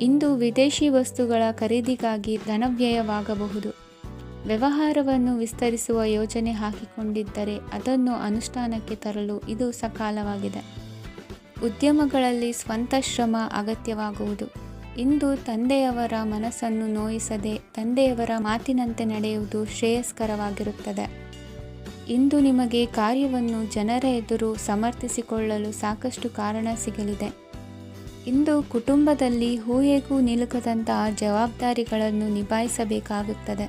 ಇಂದು ವಿದೇಶಿ ವಸ್ತುಗಳ ಖರೀದಿಗಾಗಿ ಧನವ್ಯಯವಾಗಬಹುದು. ವ್ಯವಹಾರವನ್ನು ವಿಸ್ತರಿಸುವ ಯೋಜನೆ ಹಾಕಿಕೊಂಡಿದ್ದರೆ ಅದನ್ನು ಅನುಷ್ಠಾನಕ್ಕೆ ತರಲು ಇದು ಸಕಾಲವಾಗಿದೆ. ಉದ್ಯಮಗಳಲ್ಲಿ ಸ್ವಂತ ಶ್ರಮ ಅಗತ್ಯವಾಗುವುದು. ಇಂದು ತಂದೆಯವರ ಮನಸ್ಸನ್ನು ನೋಯಿಸದೆ ತಂದೆಯವರ ಮಾತಿನಂತೆ ನಡೆಯುವುದು ಶ್ರೇಯಸ್ಕರವಾಗಿರುತ್ತದೆ. ಇಂದು ನಿಮಗೆ ಕಾರ್ಯವನ್ನು ಜನರ ಎದುರು ಸಮರ್ಥಿಸಿಕೊಳ್ಳಲು ಸಾಕಷ್ಟು ಕಾರಣ ಸಿಗಲಿದೆ. ಇಂದು ಕುಟುಂಬದಲ್ಲಿ ಊಹೆಗೂ ನಿಲುಕದಂತಹ ಜವಾಬ್ದಾರಿಗಳನ್ನು ನಿಭಾಯಿಸಬೇಕಾಗುತ್ತದೆ.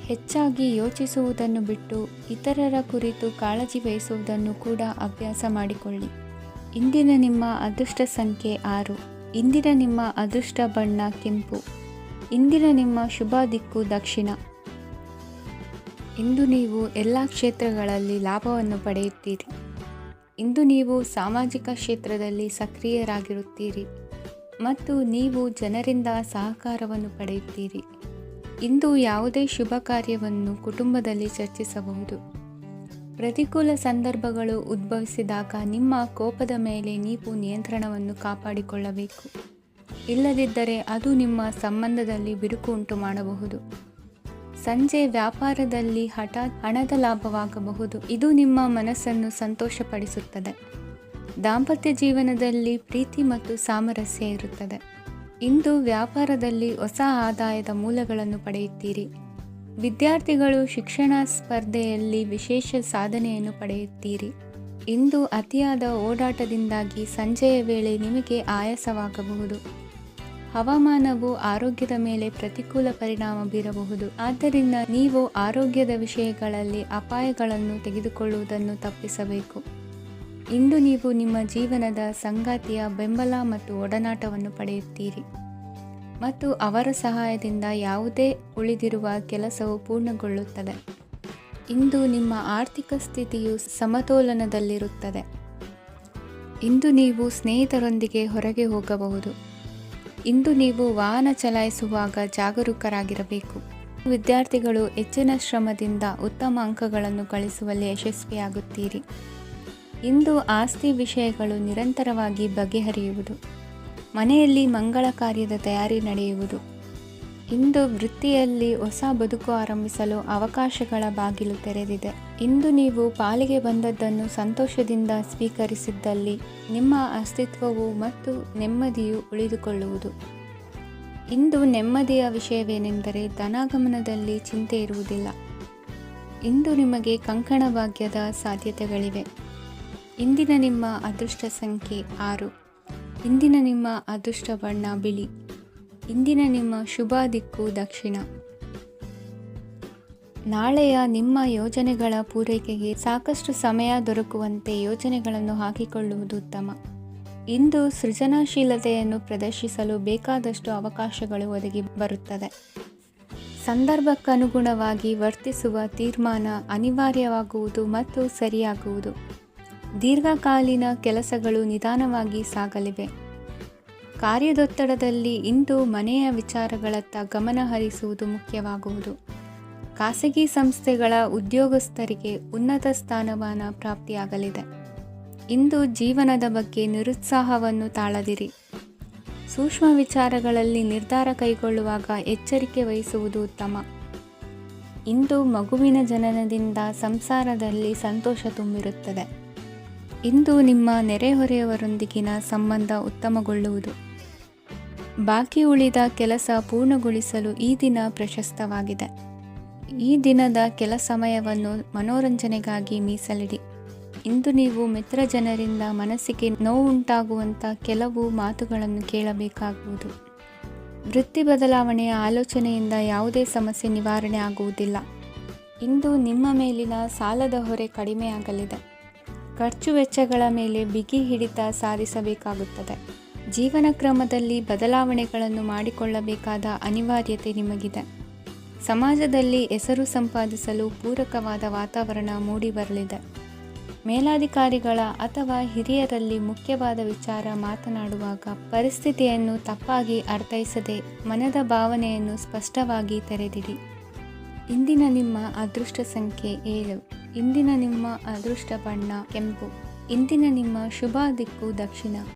ಹೆಚ್ಚಾಗಿ ಯೋಚಿಸುವುದನ್ನು ಬಿಟ್ಟು ಇತರರ ಕುರಿತು ಕಾಳಜಿ ವಹಿಸುವುದನ್ನು ಕೂಡ ಅಭ್ಯಾಸ ಮಾಡಿಕೊಳ್ಳಿ. ಇಂದಿನ ನಿಮ್ಮ ಅದೃಷ್ಟ ಸಂಖ್ಯೆ 6. ಇಂದಿನ ನಿಮ್ಮ ಅದೃಷ್ಟ ಬಣ್ಣ ಕೆಂಪು. ಇಂದಿನ ನಿಮ್ಮ ಶುಭ ದಿಕ್ಕು ದಕ್ಷಿಣ. ಇಂದು ನೀವು ಎಲ್ಲ ಕ್ಷೇತ್ರಗಳಲ್ಲಿ ಲಾಭವನ್ನು ಪಡೆಯುತ್ತೀರಿ. ಇಂದು ನೀವು ಸಾಮಾಜಿಕ ಕ್ಷೇತ್ರದಲ್ಲಿ ಸಕ್ರಿಯರಾಗಿರುತ್ತೀರಿ ಮತ್ತು ನೀವು ಜನರಿಂದ ಸಹಕಾರವನ್ನು ಪಡೆಯುತ್ತೀರಿ. ಇಂದು ಯಾವುದೇ ಶುಭ ಕಾರ್ಯವನ್ನು ಕುಟುಂಬದಲ್ಲಿ ಚರ್ಚಿಸಬಹುದು. ಪ್ರತಿಕೂಲ ಸಂದರ್ಭಗಳು ಉದ್ಭವಿಸಿದಾಗ ನಿಮ್ಮ ಕೋಪದ ಮೇಲೆ ನೀವು ನಿಯಂತ್ರಣವನ್ನು ಕಾಪಾಡಿಕೊಳ್ಳಬೇಕು. ಇಲ್ಲದಿದ್ದರೆ ಅದು ನಿಮ್ಮ ಸಂಬಂಧದಲ್ಲಿ ಬಿರುಕು ಉಂಟು ಮಾಡಬಹುದು. ಸಂಜೆ ವ್ಯಾಪಾರದಲ್ಲಿ ಹಠಾತ್ ಹಣದ ಲಾಭವಾಗಬಹುದು. ಇದು ನಿಮ್ಮ ಮನಸ್ಸನ್ನು ಸಂತೋಷಪಡಿಸುತ್ತದೆ. ದಾಂಪತ್ಯ ಜೀವನದಲ್ಲಿ ಪ್ರೀತಿ ಮತ್ತು ಸಾಮರಸ್ಯ ಇರುತ್ತದೆ. ಇಂದು ವ್ಯಾಪಾರದಲ್ಲಿ ಹೊಸ ಆದಾಯದ ಮೂಲಗಳನ್ನು ಪಡೆಯುತ್ತೀರಿ. ವಿದ್ಯಾರ್ಥಿಗಳು ಶಿಕ್ಷಣ ಸ್ಪರ್ಧೆಯಲ್ಲಿ ವಿಶೇಷ ಸಾಧನೆಯನ್ನು ಪಡೆಯುತ್ತೀರಿ. ಇಂದು ಅತಿಯಾದ ಓಡಾಟದಿಂದಾಗಿ ಸಂಜೆಯ ವೇಳೆ ನಿಮಗೆ ಆಯಾಸವಾಗಬಹುದು. ಹವಾಮಾನವು ಆರೋಗ್ಯದ ಮೇಲೆ ಪ್ರತಿಕೂಲ ಪರಿಣಾಮ ಬೀರಬಹುದು. ಆದ್ದರಿಂದ ನೀವು ಆರೋಗ್ಯದ ವಿಷಯಗಳಲ್ಲಿ ಅಪಾಯಗಳನ್ನು ತೆಗೆದುಕೊಳ್ಳುವುದನ್ನು ತಪ್ಪಿಸಬೇಕು. ಇಂದು ನೀವು ನಿಮ್ಮ ಜೀವನದ ಸಂಗಾತಿಯ ಬೆಂಬಲ ಮತ್ತು ಒಡನಾಟವನ್ನು ಪಡೆಯುತ್ತೀರಿ ಮತ್ತು ಅವರ ಸಹಾಯದಿಂದ ಯಾವುದೇ ಉಳಿದಿರುವ ಕೆಲಸವು ಪೂರ್ಣಗೊಳ್ಳುತ್ತದೆ. ಇಂದು ನಿಮ್ಮ ಆರ್ಥಿಕ ಸ್ಥಿತಿಯು ಸಮತೋಲನದಲ್ಲಿರುತ್ತದೆ. ಇಂದು ನೀವು ಸ್ನೇಹಿತರೊಂದಿಗೆ ಹೊರಗೆ ಹೋಗಬಹುದು. ಇಂದು ನೀವು ವಾಹನ ಚಲಾಯಿಸುವಾಗ ಜಾಗರೂಕರಾಗಿರಬೇಕು. ವಿದ್ಯಾರ್ಥಿಗಳು ಹೆಚ್ಚಿನ ಶ್ರಮದಿಂದ ಉತ್ತಮ ಅಂಕಗಳನ್ನು ಗಳಿಸುವಲ್ಲಿ ಯಶಸ್ವಿಯಾಗುತ್ತೀರಿ. ಇಂದು ಆಸ್ತಿ ವಿಷಯಗಳು ನಿರಂತರವಾಗಿ ಬಗೆಹರಿಯುವುದು. ಮನೆಯಲ್ಲಿ ಮಂಗಳ ಕಾರ್ಯದ ತಯಾರಿ ನಡೆಯುವುದು. ಇಂದು ವೃತ್ತಿಯಲ್ಲಿ ಹೊಸ ಬದುಕು ಆರಂಭಿಸಲು ಅವಕಾಶಗಳ ಬಾಗಿಲು ತೆರೆದಿದೆ. ಇಂದು ನೀವು ಪಾಲಿಗೆ ಬಂದದ್ದನ್ನು ಸಂತೋಷದಿಂದ ಸ್ವೀಕರಿಸಿದ್ದಲ್ಲಿ ನಿಮ್ಮ ಅಸ್ತಿತ್ವವು ಮತ್ತು ನೆಮ್ಮದಿಯು ಉಳಿದುಕೊಳ್ಳುವುದು. ಇಂದು ನೆಮ್ಮದಿಯ ವಿಷಯವೇನೆಂದರೆ ಧನಾಗಮನದಲ್ಲಿ ಚಿಂತೆ ಇರುವುದಿಲ್ಲ. ಇಂದು ನಿಮಗೆ ಕಂಕಣ ಭಾಗ್ಯದ ಸಾಧ್ಯತೆಗಳಿವೆ. ಇಂದಿನ ನಿಮ್ಮ ಅದೃಷ್ಟ ಸಂಖ್ಯೆ 6. ಇಂದಿನ ನಿಮ್ಮ ಅದೃಷ್ಟ ಬಣ್ಣ ಬಿಳಿ. ಇಂದಿನ ನಿಮ್ಮ ಶುಭ ದಿಕ್ಕು ದಕ್ಷಿಣ. ನಾಳೆಯ ನಿಮ್ಮ ಯೋಜನೆಗಳ ಪೂರೈಕೆಗೆ ಸಾಕಷ್ಟು ಸಮಯ ದೊರಕುವಂತೆ ಯೋಜನೆಗಳನ್ನು ಹಾಕಿಕೊಳ್ಳುವುದು ಉತ್ತಮ. ಇಂದು ಸೃಜನಶೀಲತೆಯನ್ನು ಪ್ರದರ್ಶಿಸಲು ಬೇಕಾದಷ್ಟು ಅವಕಾಶಗಳು ಒದಗಿ ಬರುತ್ತದೆ. ಸಂದರ್ಭಕ್ಕನುಗುಣವಾಗಿ ವರ್ತಿಸುವ ತೀರ್ಮಾನ ಅನಿವಾರ್ಯವಾಗುವುದು ಮತ್ತು ಸರಿಯಾಗುವುದು. ದೀರ್ಘಕಾಲೀನ ಕೆಲಸಗಳು ನಿಧಾನವಾಗಿ ಸಾಗಲಿವೆ. ಕಾರ್ಯದೊತ್ತಡದಲ್ಲಿ ಇಂದು ಮನೆಯ ವಿಚಾರಗಳತ್ತ ಗಮನ ಹರಿಸುವುದು ಮುಖ್ಯವಾಗುವುದು. ಖಾಸಗಿ ಸಂಸ್ಥೆಗಳ ಉದ್ಯೋಗಸ್ಥರಿಗೆ ಉನ್ನತ ಸ್ಥಾನಮಾನ ಪ್ರಾಪ್ತಿಯಾಗಲಿದೆ. ಇಂದು ಜೀವನದ ಬಗ್ಗೆ ನಿರುತ್ಸಾಹವನ್ನು ತಾಳದಿರಿ. ಸೂಕ್ಷ್ಮ ವಿಚಾರಗಳಲ್ಲಿ ನಿರ್ಧಾರ ಕೈಗೊಳ್ಳುವಾಗ ಎಚ್ಚರಿಕೆ ವಹಿಸುವುದು ಉತ್ತಮ. ಇಂದು ಮಗುವಿನ ಜನನದಿಂದ ಸಂಸಾರದಲ್ಲಿ ಸಂತೋಷ ತುಂಬಿರುತ್ತದೆ. ಇಂದು ನಿಮ್ಮ ನೆರೆಹೊರೆಯವರೊಂದಿಗಿನ ಸಂಬಂಧ ಉತ್ತಮಗೊಳ್ಳುವುದು. ಬಾಕಿ ಉಳಿದ ಕೆಲಸ ಪೂರ್ಣಗೊಳಿಸಲು ಈ ದಿನ ಪ್ರಶಸ್ತವಾಗಿದೆ. ಈ ದಿನದ ಕೆಲ ಸಮಯವನ್ನು ಮನೋರಂಜನೆಗಾಗಿ ಮೀಸಲಿಡಿ. ಇಂದು ನೀವು ಮಿತ್ರ ಜನರಿಂದ ಮನಸ್ಸಿಗೆ ನೋವುಂಟಾಗುವಂಥ ಕೆಲವು ಮಾತುಗಳನ್ನು ಕೇಳಬೇಕಾಗುವುದು. ವೃತ್ತಿ ಬದಲಾವಣೆಯ ಆಲೋಚನೆಯಿಂದ ಯಾವುದೇ ಸಮಸ್ಯೆ ನಿವಾರಣೆ ಆಗುವುದಿಲ್ಲ. ಇಂದು ನಿಮ್ಮ ಮೇಲಿನ ಸಾಲದ ಹೊರೆ ಕಡಿಮೆಯಾಗಲಿದೆ. ಖರ್ಚು ವೆಚ್ಚಗಳ ಮೇಲೆ ಬಿಗಿ ಹಿಡಿತ ಸಾಧಿಸಬೇಕಾಗುತ್ತದೆ. ಜೀವನ ಕ್ರಮದಲ್ಲಿ ಬದಲಾವಣೆಗಳನ್ನು ಮಾಡಿಕೊಳ್ಳಬೇಕಾದ ಅನಿವಾರ್ಯತೆ ನಿಮಗಿದೆ. ಸಮಾಜದಲ್ಲಿ ಹೆಸರು ಸಂಪಾದಿಸಲು ಪೂರಕವಾದ ವಾತಾವರಣ ಮೂಡಿಬರಲಿದೆ. ಮೇಲಾಧಿಕಾರಿಗಳ ಅಥವಾ ಹಿರಿಯರಲ್ಲಿ ಮುಖ್ಯವಾದ ವಿಚಾರ ಮಾತನಾಡುವಾಗ ಪರಿಸ್ಥಿತಿಯನ್ನು ತಪ್ಪಾಗಿ ಅರ್ಥೈಸದೆ ಮನದ ಭಾವನೆಯನ್ನು ಸ್ಪಷ್ಟವಾಗಿ ತೆರೆದಿಡಿ. ಇಂದಿನ ನಿಮ್ಮ ಅದೃಷ್ಟ ಸಂಖ್ಯೆ 7. ಇಂದಿನ ನಿಮ್ಮ ಅದೃಷ್ಟ ಬಣ್ಣ ಕೆಂಪು. ಇಂದಿನ ನಿಮ್ಮ ಶುಭ ದಿಕ್ಕು ದಕ್ಷಿಣ.